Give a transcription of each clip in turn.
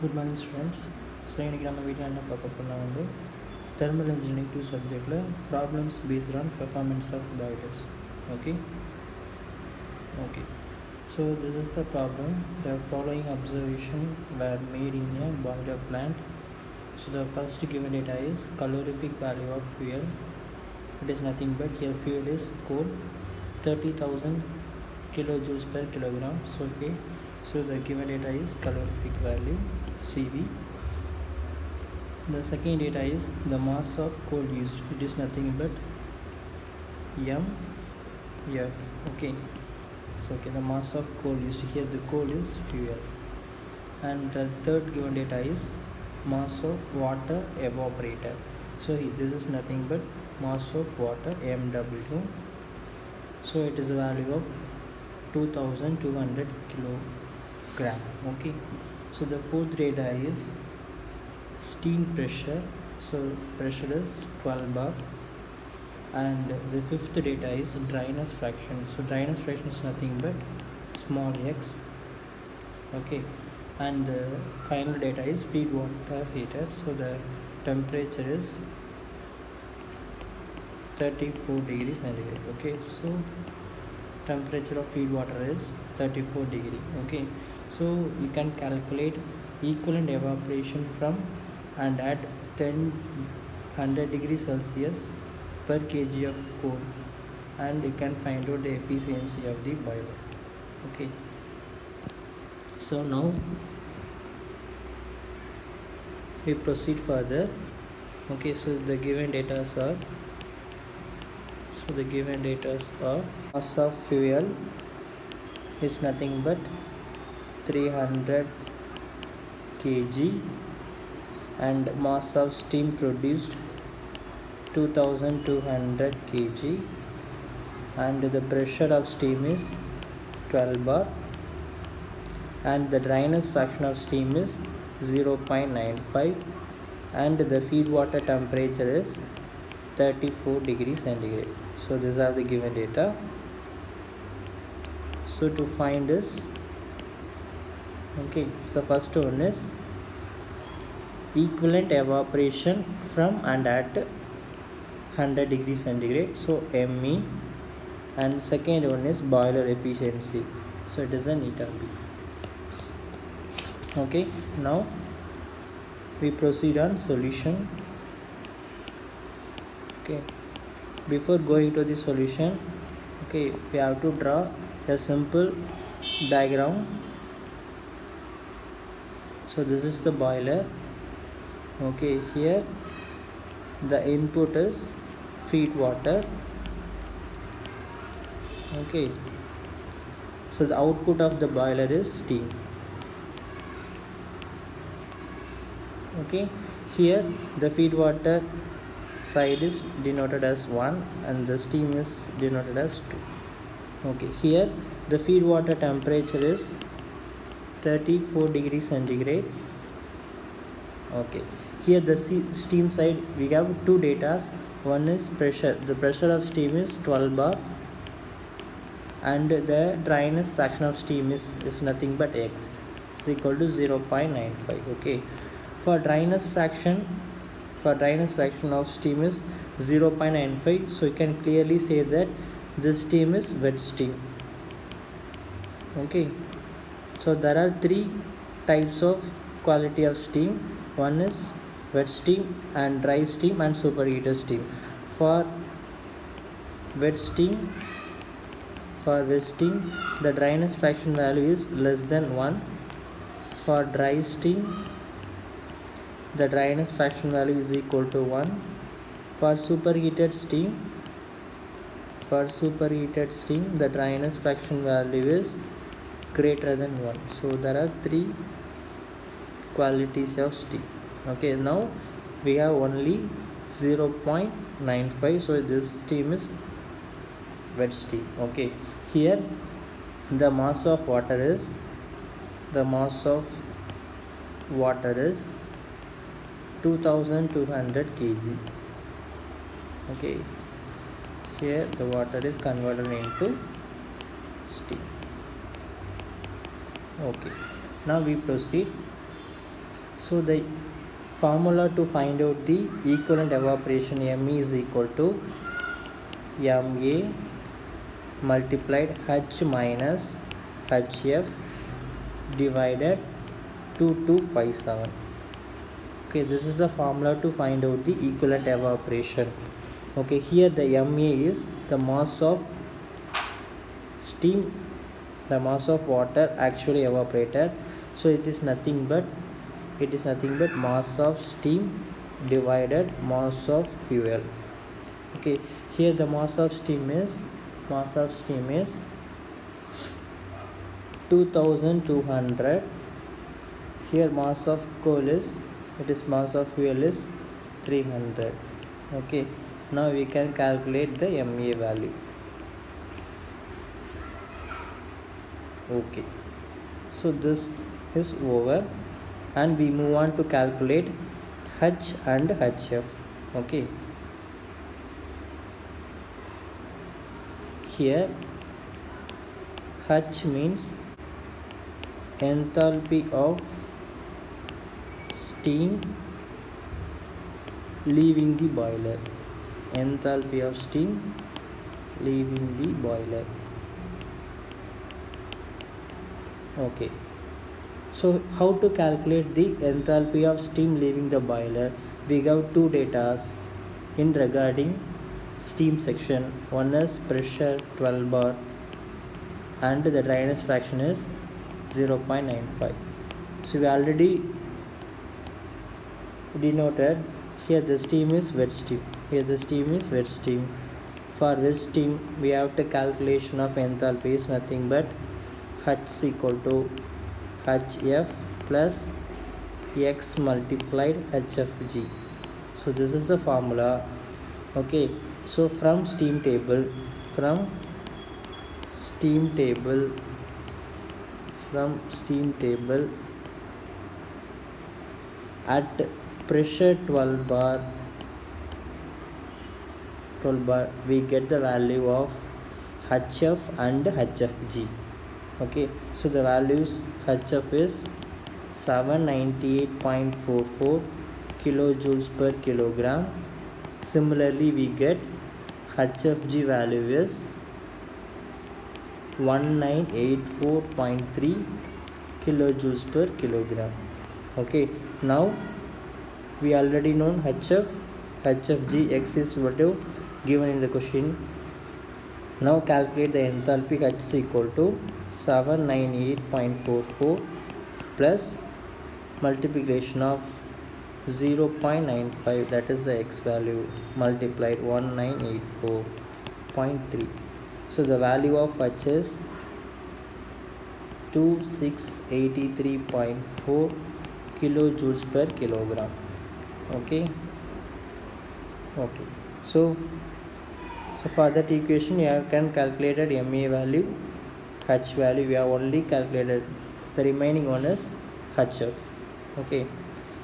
Good morning students. So இன்றைக்கி நம்ம வீட்டில் என்ன பார்க்க போனால் வந்து தெர்மல் இன்ஜினியரிங் 2 சப்ஜெக்டில் problems based on performance of boilers. Okay. So this is the problem. The following observation were made in a boiler plant. So the first given data is calorific value of fuel. It is nothing but here fuel is coal, 30,000 kilojoules per kilogram. So okay. So the given data is calorific value CV. The second data is the mass of coal used. It is nothing but MF. Okay. So okay, the mass of coal used here, the coal is fuel. And the third given data is mass of water evaporated. So this is nothing but mass of water MW. So it is a value of 2200 kilogram. Okay. So the fourth data is steam pressure. So pressure is 12 bar. And the fifth data is dryness fraction. So dryness fraction is nothing but small x. Okay. And the final data is feed water heater. So the temperature is 34 degrees centigrade. Okay. So temperature of feed water is 34 degree. Okay. So you can calculate equivalent evaporation from and at 100 degrees Celsius per kg of coal, and you can find out the efficiency of the boiler. Okay. So now we proceed further. Okay. So the given data are mass of fuel is nothing but 300 kg, and mass of steam produced 2200 kg, and the pressure of steam is 12 bar, and the dryness fraction of steam is 0.95, and the feed water temperature is 34 degrees centigrade. So these are the given data. So to find this, okay, so the first one is equivalent evaporation from and at 100 degrees centigrade, so ME, and second one is boiler efficiency, so it is an eta B. Okay, now we proceed on solution. Okay, before going to the solution, okay, we have to draw a simple diagram. So this is the boiler. Okay, here the input is feed water. Okay, so the output of the boiler is steam. Okay, here the feed water side is denoted as 1 and the steam is denoted as 2. Okay, here the feed water temperature is 34 degrees centigrade. Okay, here the steam side we have two datas. One is pressure. The pressure of steam is 12 bar, and the dryness fraction of steam is nothing but x is equal to 0.95. okay, for dryness fraction of steam is 0.95, so you can clearly say that this steam is wet steam. Okay, so there are three types of quality of steam. One is wet steam and dry steam and superheated steam. For wet steam, the dryness fraction value is less than 1. For dry steam, the dryness fraction value is equal to 1. For superheated steam, the dryness fraction value is greater than 1. So there are three qualities of steam. Okay, now we have only 0.95, so this steam is wet steam. Okay, here the mass of water is 2200 kg. Okay, here the water is converted into steam. Okay, now we proceed. So the formula to find out the equivalent evaporation ME is equal to MA multiplied H minus HF divided 2257. Okay, this is the formula to find out the equivalent evaporation. Okay, here the MA is the mass of steam, the mass of water actually evaporated. So it is nothing but mass of steam divided mass of fuel. Okay, here the mass of steam is 2200. Here mass of coal is, mass of fuel is 300. Okay, now we can calculate the MA value. Okay, so this is over and we move on to calculate H and HF. Okay, here H means enthalpy of steam leaving the boiler, enthalpy of steam leaving the boiler. Okay, so how to calculate the enthalpy of steam leaving the boiler? We have two data in regarding steam section. One is pressure 12 bar and the dryness fraction is 0.95. So we already denoted here the steam is wet steam. For wet steam we have the calculation of enthalpy is nothing but H equal to HF plus X multiplied HFG. So this is the formula. Okay, so from steam table at pressure 12 bar we get the value of HF and HFG. Okay, so the values HF is 798.44 kilojoules per kilogram. Similarly we get HFG value is 1984.3 kilojoules per kilogram. Okay, now we already known HF, HFG, X is whatever given in the question. Now calculate the enthalpy. H is equal to 798.44 plus multiplication of 0.95, that is the X value, multiplied 1984.3. So the value of H is 2683.4 kilojoules per kilogram. Okay, so for that equation you can calculate MA value, H value we have only calculated, the remaining one is HF. Okay,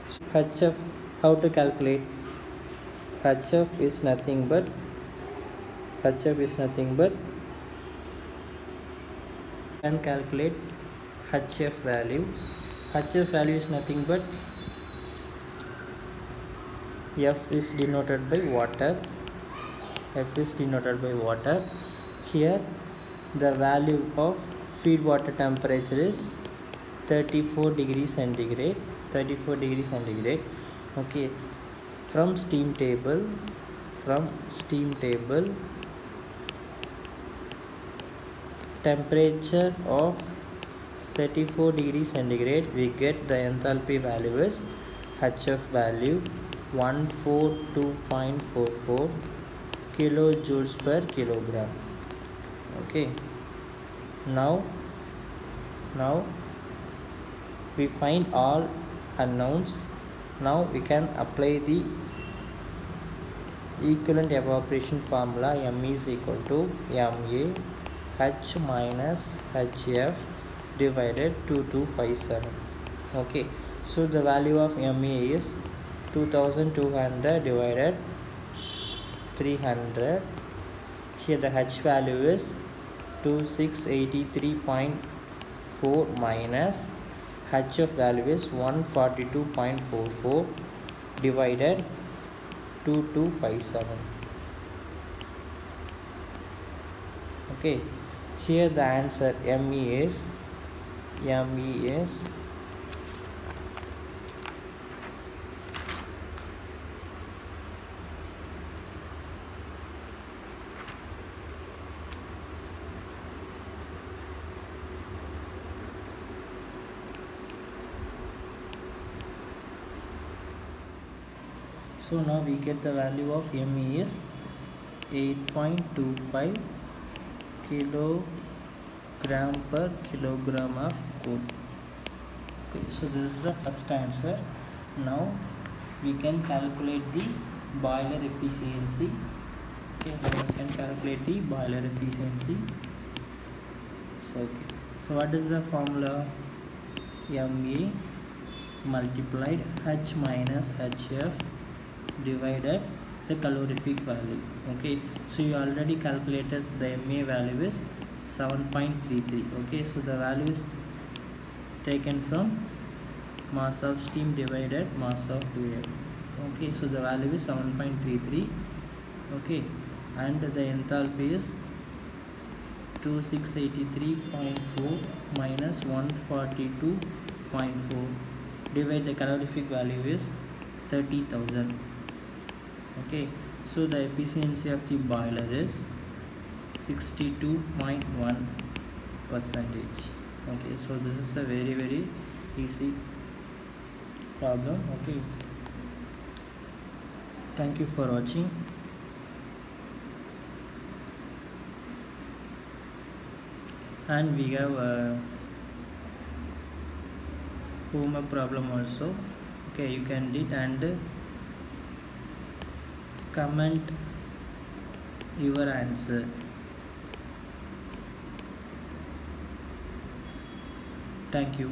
so HF, how to calculate? HF is nothing but can calculate HF value. HF value is nothing but F is denoted by water. Here the value of feed water temperature is 34 degrees centigrade. Okay, from steam table temperature of 34 degrees centigrade we get the enthalpy value is HF value 142.44 kilojoules per kilogram. Okay, now we find all unknowns. Now we can apply the equivalent evaporation formula. ME is equal to MA H minus HF divided 2257. Okay, so the value of MA is 2200 divided 300. Here the H value is 2683.4 minus HF value is 142.44 divided 2257. Okay, here the answer ME is so now we get the value of ME is 8.25 kilogram per kilogram of coal. Okay, so this is the first answer. Now we can calculate the boiler efficiency. Okay, now we can calculate the boiler efficiency. So okay, so what is the formula? ME multiplied H minus HF divided the calorific value. Okay, so you already calculated the MA value is 7.33. okay, so the value is taken from mass of steam divided mass of fuel. Okay, so the value is 7.33. okay, and the enthalpy is 2683.4 minus 142.4 divide the calorific value is 30,000. okay, so the efficiency of the boiler is 62.1%. okay, so this is a very easy problem. okay, thank you for watching. And we have a homework problem also. okay, you can read and comment your answer. Thank you.